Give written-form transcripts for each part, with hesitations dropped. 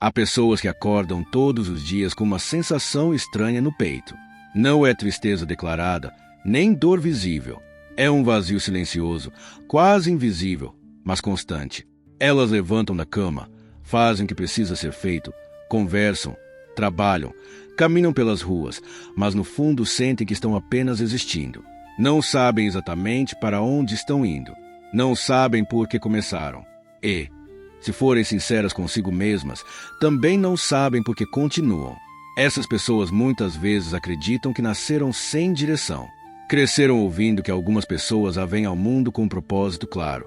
Há pessoas que acordam todos os dias com uma sensação estranha no peito. Não é tristeza declarada, nem dor visível. É um vazio silencioso, quase invisível, mas constante. Elas levantam da cama, fazem o que precisa ser feito, conversam, trabalham, caminham pelas ruas, mas no fundo sentem que estão apenas existindo. Não sabem exatamente para onde estão indo. Não sabem por que começaram. E, se forem sinceras consigo mesmas, também não sabem por que continuam. Essas pessoas muitas vezes acreditam que nasceram sem direção. Cresceram ouvindo que algumas pessoas vêm ao mundo com um propósito claro,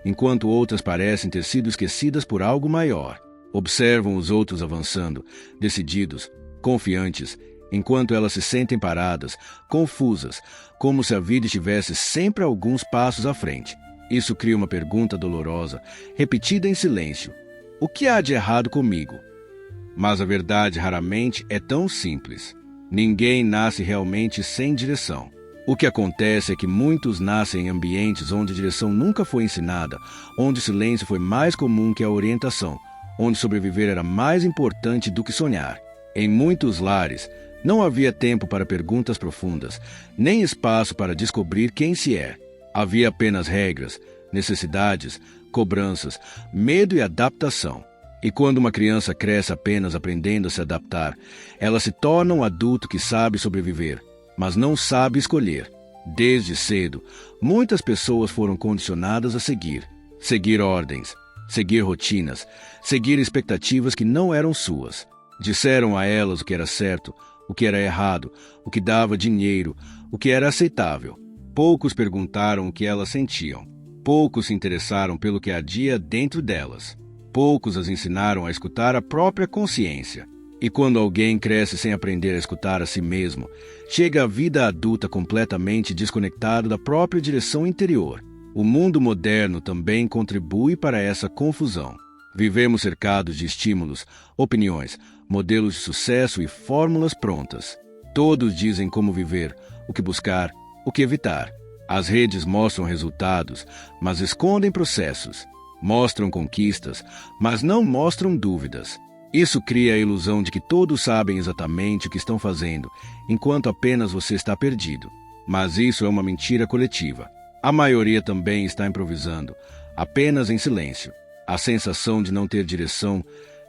enquanto outras parecem ter sido esquecidas por algo maior. Observam os outros avançando, decididos, confiantes, enquanto elas se sentem paradas, confusas, como se a vida estivesse sempre alguns passos à frente. Isso cria uma pergunta dolorosa, repetida em silêncio. O que há de errado comigo? Mas a verdade raramente é tão simples. Ninguém nasce realmente sem direção. O que acontece é que muitos nascem em ambientes onde a direção nunca foi ensinada, onde o silêncio foi mais comum que a orientação, onde sobreviver era mais importante do que sonhar. Em muitos lares, não havia tempo para perguntas profundas, nem espaço para descobrir quem se é. Havia apenas regras, necessidades, cobranças, medo e adaptação. E quando uma criança cresce apenas aprendendo a se adaptar, ela se torna um adulto que sabe sobreviver, mas não sabe escolher. Desde cedo, muitas pessoas foram condicionadas a seguir ordens, seguir rotinas, seguir expectativas que não eram suas. Disseram a elas o que era certo, o que era errado, o que dava dinheiro, o que era aceitável. Poucos perguntaram o que elas sentiam. Poucos se interessaram pelo que ardia dentro delas. Poucos as ensinaram a escutar a própria consciência. E quando alguém cresce sem aprender a escutar a si mesmo, chega à vida adulta completamente desconectado da própria direção interior. O mundo moderno também contribui para essa confusão. Vivemos cercados de estímulos, opiniões, modelos de sucesso e fórmulas prontas. Todos dizem como viver, o que buscar, o que evitar. As redes mostram resultados, mas escondem processos. Mostram conquistas, mas não mostram dúvidas. Isso cria a ilusão de que todos sabem exatamente o que estão fazendo, enquanto apenas você está perdido. Mas isso é uma mentira coletiva. A maioria também está improvisando, apenas em silêncio. A sensação de não ter direção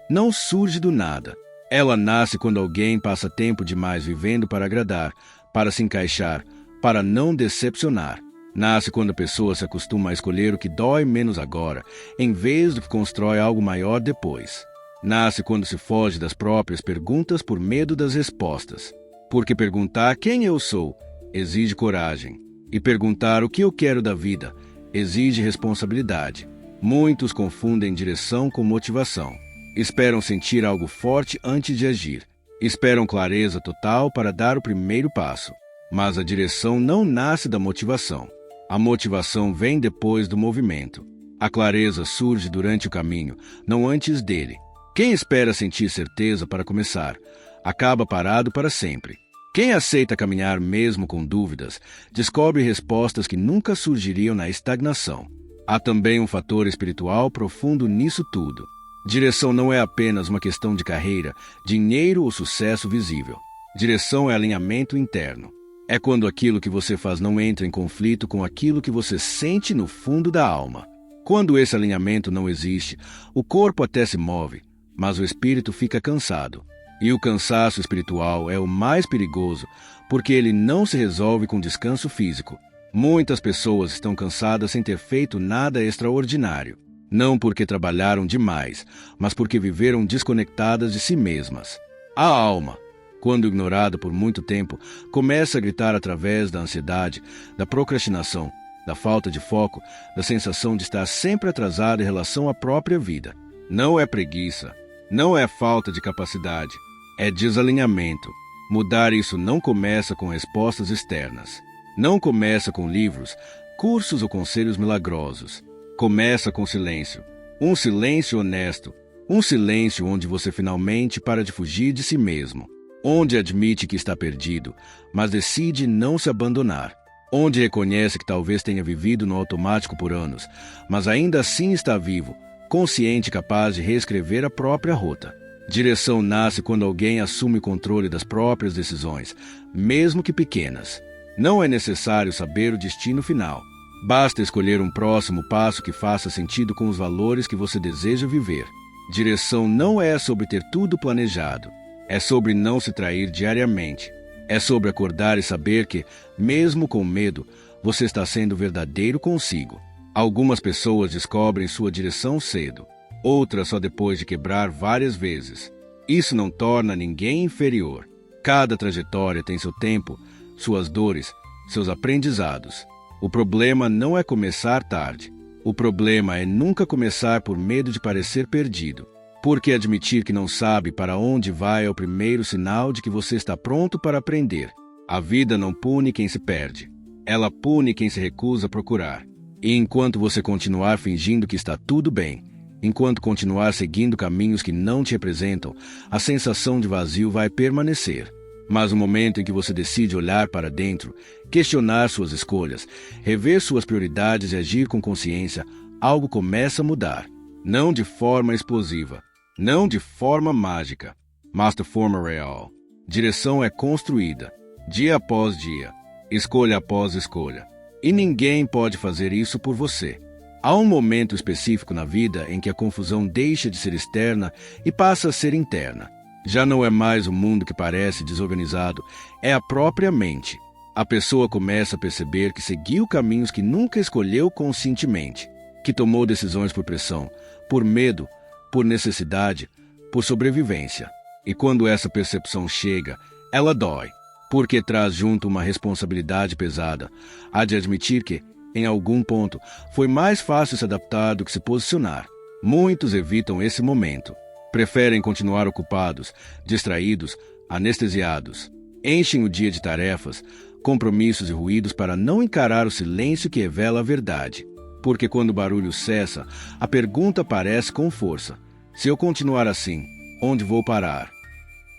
não surge do nada. Ela nasce quando alguém passa tempo demais vivendo para agradar, para se encaixar, para não decepcionar. Nasce quando a pessoa se acostuma a escolher o que dói menos agora, em vez do que constrói algo maior depois. Nasce quando se foge das próprias perguntas por medo das respostas. Porque perguntar quem eu sou exige coragem. E perguntar o que eu quero da vida exige responsabilidade. Muitos confundem direção com motivação. Esperam sentir algo forte antes de agir. Esperam clareza total para dar o primeiro passo. Mas a direção não nasce da motivação. A motivação vem depois do movimento. A clareza surge durante o caminho, não antes dele. Quem espera sentir certeza para começar, acaba parado para sempre. Quem aceita caminhar mesmo com dúvidas, descobre respostas que nunca surgiriam na estagnação. Há também um fator espiritual profundo nisso tudo. Direção não é apenas uma questão de carreira, dinheiro ou sucesso visível. Direção é alinhamento interno. É quando aquilo que você faz não entra em conflito com aquilo que você sente no fundo da alma. Quando esse alinhamento não existe, o corpo até se move, mas o espírito fica cansado. E o cansaço espiritual é o mais perigoso, porque ele não se resolve com descanso físico. Muitas pessoas estão cansadas sem ter feito nada extraordinário. Não porque trabalharam demais, mas porque viveram desconectadas de si mesmas. A alma, quando ignorada por muito tempo, começa a gritar através da ansiedade, da procrastinação, da falta de foco, da sensação de estar sempre atrasada em relação à própria vida. Não é preguiça, não é falta de capacidade, é desalinhamento. Mudar isso não começa com respostas externas. Não começa com livros, cursos ou conselhos milagrosos. Começa com silêncio. Um silêncio honesto. Um silêncio onde você finalmente para de fugir de si mesmo. Onde admite que está perdido, mas decide não se abandonar. Onde reconhece que talvez tenha vivido no automático por anos, mas ainda assim está vivo, consciente e capaz de reescrever a própria rota. Direção nasce quando alguém assume o controle das próprias decisões, mesmo que pequenas. Não é necessário saber o destino final. Basta escolher um próximo passo que faça sentido com os valores que você deseja viver. Direção não é sobre ter tudo planejado. É sobre não se trair diariamente. É sobre acordar e saber que, mesmo com medo, você está sendo verdadeiro consigo. Algumas pessoas descobrem sua direção cedo, outras só depois de quebrar várias vezes. Isso não torna ninguém inferior. Cada trajetória tem seu tempo, suas dores, seus aprendizados. O problema não é começar tarde. O problema é nunca começar por medo de parecer perdido. Porque admitir que não sabe para onde vai é o primeiro sinal de que você está pronto para aprender. A vida não pune quem se perde. Ela pune quem se recusa a procurar. E enquanto você continuar fingindo que está tudo bem, enquanto continuar seguindo caminhos que não te representam, a sensação de vazio vai permanecer. Mas no momento em que você decide olhar para dentro, questionar suas escolhas, rever suas prioridades e agir com consciência, algo começa a mudar. Não de forma explosiva, não de forma mágica, mas de forma real. Direção é construída, dia após dia, escolha após escolha. E ninguém pode fazer isso por você. Há um momento específico na vida em que a confusão deixa de ser externa e passa a ser interna. Já não é mais o mundo que parece desorganizado, é a própria mente. A pessoa começa a perceber que seguiu caminhos que nunca escolheu conscientemente, que tomou decisões por pressão, por medo, por necessidade, por sobrevivência. E quando essa percepção chega, ela dói, porque traz junto uma responsabilidade pesada. Há de admitir que, em algum ponto, foi mais fácil se adaptar do que se posicionar. Muitos evitam esse momento. Preferem continuar ocupados, distraídos, anestesiados. Enchem o dia de tarefas, compromissos e ruídos para não encarar o silêncio que revela a verdade. Porque quando o barulho cessa, a pergunta aparece com força. Se eu continuar assim, onde vou parar?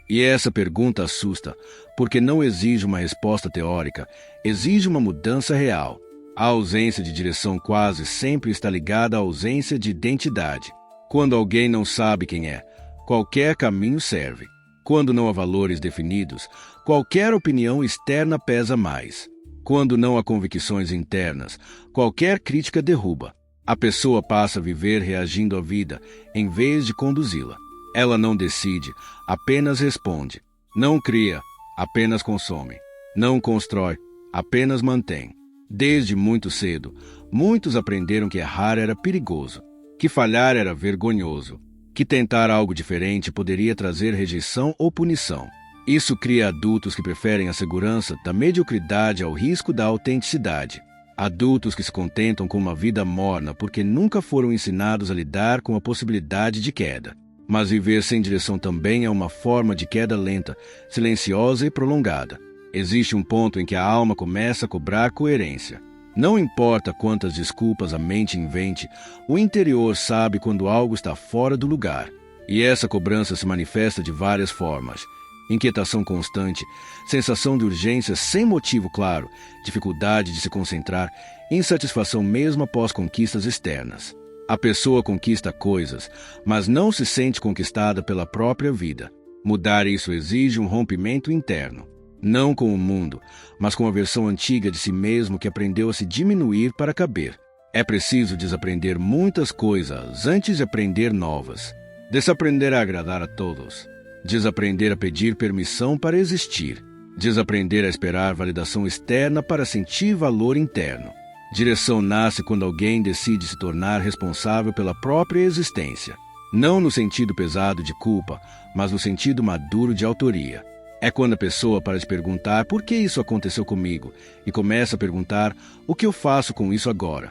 E essa pergunta assusta, porque não exige uma resposta teórica, exige uma mudança real. A ausência de direção quase sempre está ligada à ausência de identidade. Quando alguém não sabe quem é, qualquer caminho serve. Quando não há valores definidos, qualquer opinião externa pesa mais. Quando não há convicções internas, qualquer crítica derruba. A pessoa passa a viver reagindo à vida, em vez de conduzi-la. Ela não decide, apenas responde. Não cria, apenas consome. Não constrói, apenas mantém. Desde muito cedo, muitos aprenderam que errar era perigoso, que falhar era vergonhoso, que tentar algo diferente poderia trazer rejeição ou punição. Isso cria adultos que preferem a segurança da mediocridade ao risco da autenticidade. Adultos que se contentam com uma vida morna porque nunca foram ensinados a lidar com a possibilidade de queda. Mas viver sem direção também é uma forma de queda lenta, silenciosa e prolongada. Existe um ponto em que a alma começa a cobrar coerência. Não importa quantas desculpas a mente invente, o interior sabe quando algo está fora do lugar. E essa cobrança se manifesta de várias formas. Inquietação constante, sensação de urgência sem motivo claro, dificuldade de se concentrar, insatisfação mesmo após conquistas externas. A pessoa conquista coisas, mas não se sente conquistada pela própria vida. Mudar isso exige um rompimento interno. Não com o mundo, mas com a versão antiga de si mesmo que aprendeu a se diminuir para caber. É preciso desaprender muitas coisas antes de aprender novas. Desaprender a agradar a todos. Desaprender a pedir permissão para existir. Desaprender a esperar validação externa para sentir valor interno. Direção nasce quando alguém decide se tornar responsável pela própria existência. Não no sentido pesado de culpa, mas no sentido maduro de autoria. É quando a pessoa para de perguntar por que isso aconteceu comigo e começa a perguntar o que eu faço com isso agora.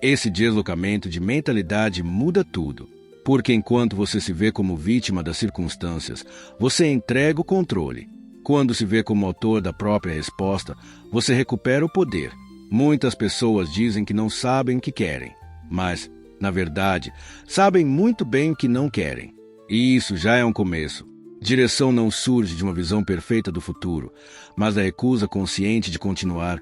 Esse deslocamento de mentalidade muda tudo, porque enquanto você se vê como vítima das circunstâncias, você entrega o controle. Quando se vê como autor da própria resposta, você recupera o poder. Muitas pessoas dizem que não sabem o que querem, mas, na verdade, sabem muito bem o que não querem. E isso já é um começo. Direção não surge de uma visão perfeita do futuro, mas da recusa consciente de continuar,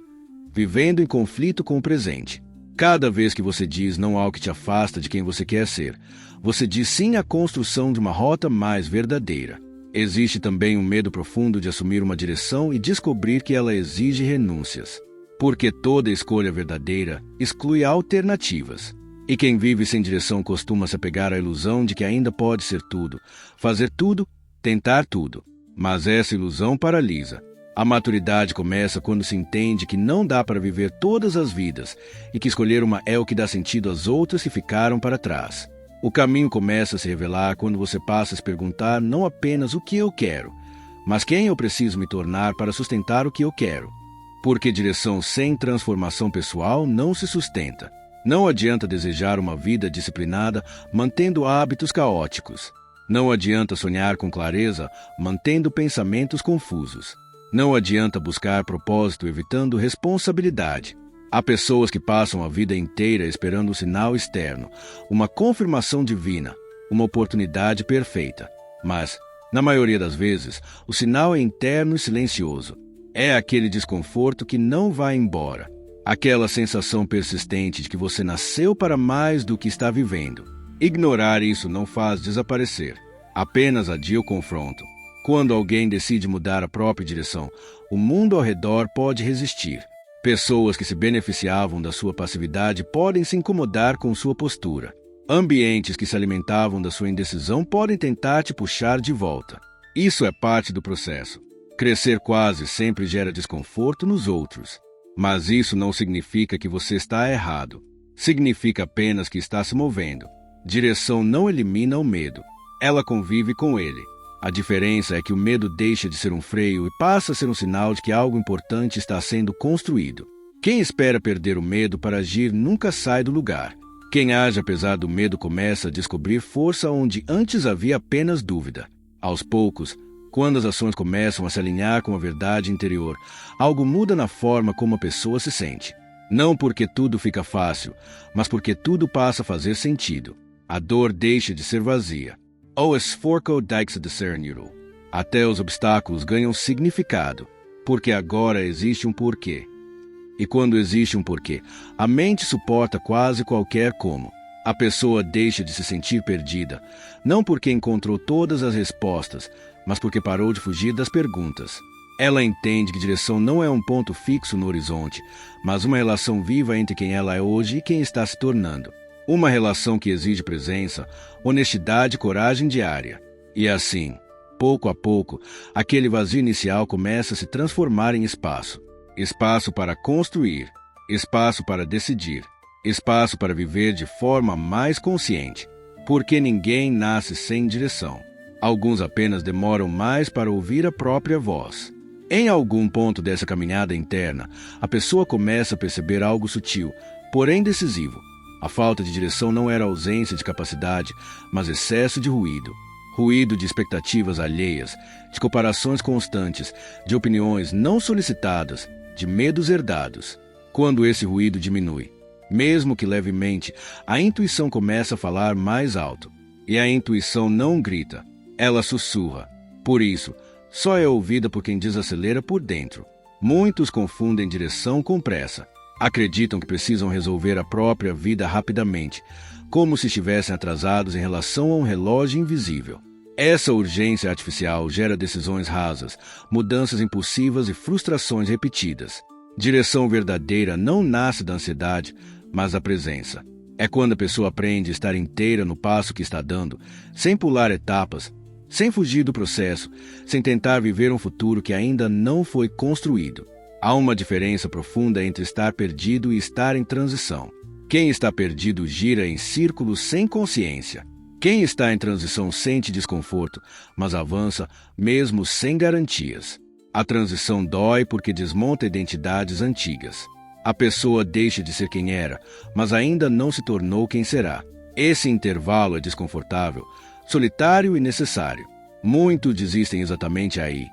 vivendo em conflito com o presente. Cada vez que você diz não ao que te afasta de quem você quer ser, você diz sim à construção de uma rota mais verdadeira. Existe também um medo profundo de assumir uma direção e descobrir que ela exige renúncias. Porque toda escolha verdadeira exclui alternativas. E quem vive sem direção costuma se apegar à ilusão de que ainda pode ser tudo, fazer tudo, tentar tudo. Mas essa ilusão paralisa. A maturidade começa quando se entende que não dá para viver todas as vidas e que escolher uma é o que dá sentido às outras que ficaram para trás. O caminho começa a se revelar quando você passa a se perguntar não apenas o que eu quero, mas quem eu preciso me tornar para sustentar o que eu quero. Porque direção sem transformação pessoal não se sustenta. Não adianta desejar uma vida disciplinada mantendo hábitos caóticos. Não adianta sonhar com clareza mantendo pensamentos confusos. Não adianta buscar propósito evitando responsabilidade. Há pessoas que passam a vida inteira esperando um sinal externo, uma confirmação divina, uma oportunidade perfeita. Mas, na maioria das vezes, o sinal é interno e silencioso. É aquele desconforto que não vai embora. Aquela sensação persistente de que você nasceu para mais do que está vivendo. Ignorar isso não faz desaparecer. Apenas adia o confronto. Quando alguém decide mudar a própria direção, o mundo ao redor pode resistir. Pessoas que se beneficiavam da sua passividade podem se incomodar com sua postura. Ambientes que se alimentavam da sua indecisão podem tentar te puxar de volta. Isso é parte do processo. Crescer quase sempre gera desconforto nos outros. Mas isso não significa que você está errado. Significa apenas que está se movendo. Direção não elimina o medo. Ela convive com ele. A diferença é que o medo deixa de ser um freio e passa a ser um sinal de que algo importante está sendo construído. Quem espera perder o medo para agir nunca sai do lugar. Quem age apesar do medo começa a descobrir força onde antes havia apenas dúvida. Aos poucos, quando as ações começam a se alinhar com a verdade interior, algo muda na forma como a pessoa se sente. Não porque tudo fica fácil, mas porque tudo passa a fazer sentido. A dor deixa de ser vazia. O esforço deixa de ser inútil. Até os obstáculos ganham significado, porque agora existe um porquê. E quando existe um porquê, a mente suporta quase qualquer como. A pessoa deixa de se sentir perdida, não porque encontrou todas as respostas, mas porque parou de fugir das perguntas. Ela entende que direção não é um ponto fixo no horizonte, mas uma relação viva entre quem ela é hoje e quem está se tornando. Uma relação que exige presença, honestidade e coragem diária. E assim, pouco a pouco, aquele vazio inicial começa a se transformar em espaço. Espaço para construir, espaço para decidir, espaço para viver de forma mais consciente. Porque ninguém nasce sem direção. Alguns apenas demoram mais para ouvir a própria voz. Em algum ponto dessa caminhada interna, a pessoa começa a perceber algo sutil, porém decisivo. A falta de direção não era ausência de capacidade, mas excesso de ruído. Ruído de expectativas alheias, de comparações constantes, de opiniões não solicitadas, de medos herdados. Quando esse ruído diminui, mesmo que levemente, a intuição começa a falar mais alto. E a intuição não grita, ela sussurra. Por isso, só é ouvida por quem desacelera por dentro. Muitos confundem direção com pressa. Acreditam que precisam resolver a própria vida rapidamente, como se estivessem atrasados em relação a um relógio invisível. Essa urgência artificial gera decisões rasas, mudanças impulsivas e frustrações repetidas. Direção verdadeira não nasce da ansiedade, mas da presença. É quando a pessoa aprende a estar inteira no passo que está dando, sem pular etapas, sem fugir do processo, sem tentar viver um futuro que ainda não foi construído. Há uma diferença profunda entre estar perdido e estar em transição. Quem está perdido gira em círculos sem consciência. Quem está em transição sente desconforto, mas avança mesmo sem garantias. A transição dói porque desmonta identidades antigas. A pessoa deixa de ser quem era, mas ainda não se tornou quem será. Esse intervalo é desconfortável, solitário e necessário. Muitos desistem exatamente aí,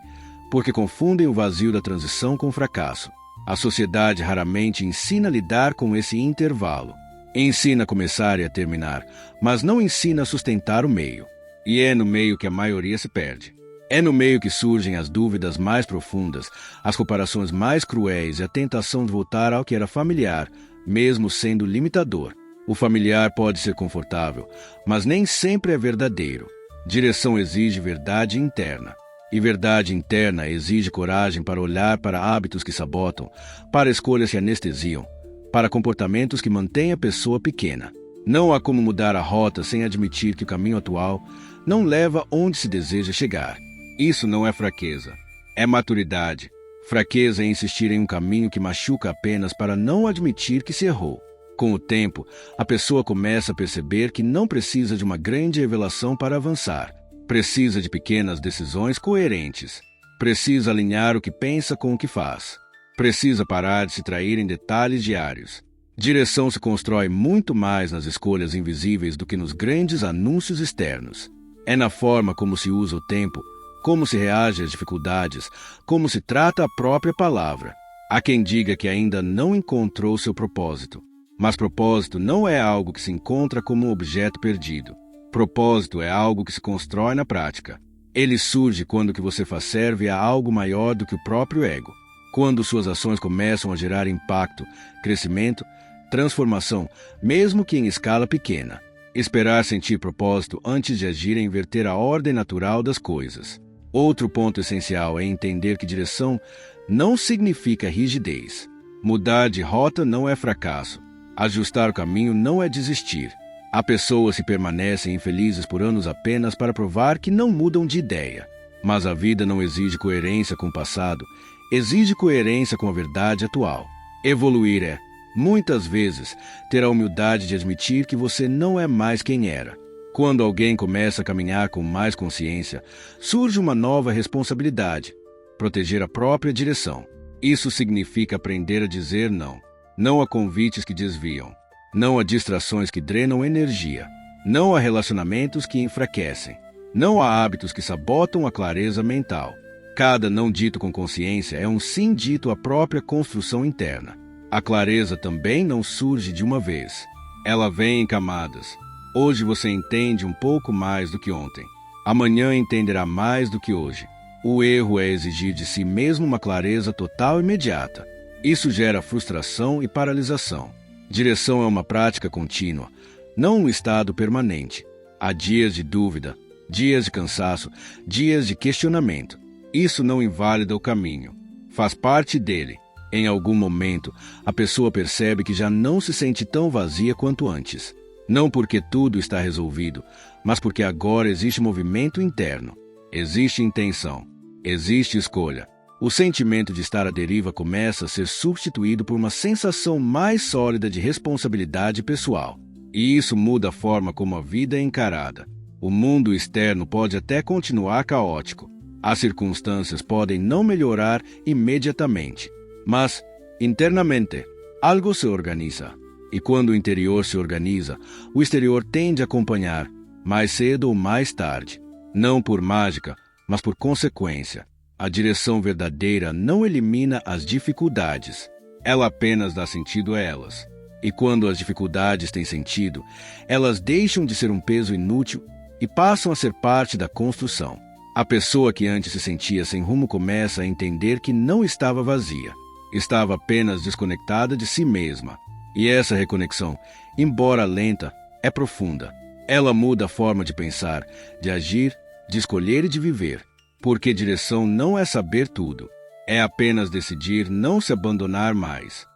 porque confundem o vazio da transição com o fracasso. A sociedade raramente ensina a lidar com esse intervalo. Ensina a começar e a terminar, mas não ensina a sustentar o meio. E é no meio que a maioria se perde. É no meio que surgem as dúvidas mais profundas, as comparações mais cruéis e a tentação de voltar ao que era familiar, mesmo sendo limitador. O familiar pode ser confortável, mas nem sempre é verdadeiro. Direção exige verdade interna. E verdade interna exige coragem para olhar para hábitos que sabotam, para escolhas que anestesiam, para comportamentos que mantêm a pessoa pequena. Não há como mudar a rota sem admitir que o caminho atual não leva onde se deseja chegar. Isso não é fraqueza, é maturidade. Fraqueza é insistir em um caminho que machuca apenas para não admitir que se errou. Com o tempo, a pessoa começa a perceber que não precisa de uma grande revelação para avançar. Precisa de pequenas decisões coerentes. Precisa alinhar o que pensa com o que faz. Precisa parar de se trair em detalhes diários. Direção se constrói muito mais nas escolhas invisíveis do que nos grandes anúncios externos. É na forma como se usa o tempo, como se reage às dificuldades, como se trata a própria palavra. Há quem diga que ainda não encontrou seu propósito. Mas propósito não é algo que se encontra como um objeto perdido. Propósito é algo que se constrói na prática. Ele surge quando o que você faz serve a algo maior do que o próprio ego. Quando suas ações começam a gerar impacto, crescimento, transformação, mesmo que em escala pequena. Esperar sentir propósito antes de agir é inverter a ordem natural das coisas. Outro ponto essencial é entender que direção não significa rigidez. Mudar de rota não é fracasso. Ajustar o caminho não é desistir. Há pessoas que permanecem infelizes por anos apenas para provar que não mudam de ideia. Mas a vida não exige coerência com o passado, exige coerência com a verdade atual. Evoluir é, muitas vezes, ter a humildade de admitir que você não é mais quem era. Quando alguém começa a caminhar com mais consciência, surge uma nova responsabilidade: proteger a própria direção. Isso significa aprender a dizer não. Não há convites que desviam. Não há distrações que drenam energia. Não há relacionamentos que enfraquecem. Não há hábitos que sabotam a clareza mental. Cada não dito com consciência é um sim dito à própria construção interna. A clareza também não surge de uma vez. Ela vem em camadas. Hoje você entende um pouco mais do que ontem. Amanhã entenderá mais do que hoje. O erro é exigir de si mesmo uma clareza total e imediata. Isso gera frustração e paralisação. Direção é uma prática contínua, não um estado permanente. Há dias de dúvida, dias de cansaço, dias de questionamento. Isso não invalida o caminho. Faz parte dele. Em algum momento, a pessoa percebe que já não se sente tão vazia quanto antes. Não porque tudo está resolvido, mas porque agora existe movimento interno. Existe intenção. Existe escolha. O sentimento de estar à deriva começa a ser substituído por uma sensação mais sólida de responsabilidade pessoal. E isso muda a forma como a vida é encarada. O mundo externo pode até continuar caótico. As circunstâncias podem não melhorar imediatamente. Mas, internamente, algo se organiza. E quando o interior se organiza, o exterior tende a acompanhar, mais cedo ou mais tarde. Não por mágica, mas por consequência. A direção verdadeira não elimina as dificuldades. Ela apenas dá sentido a elas. E quando as dificuldades têm sentido, elas deixam de ser um peso inútil e passam a ser parte da construção. A pessoa que antes se sentia sem rumo começa a entender que não estava vazia. Estava apenas desconectada de si mesma. E essa reconexão, embora lenta, é profunda. Ela muda a forma de pensar, de agir, de escolher e de viver. Porque direção não é saber tudo. É apenas decidir não se abandonar mais.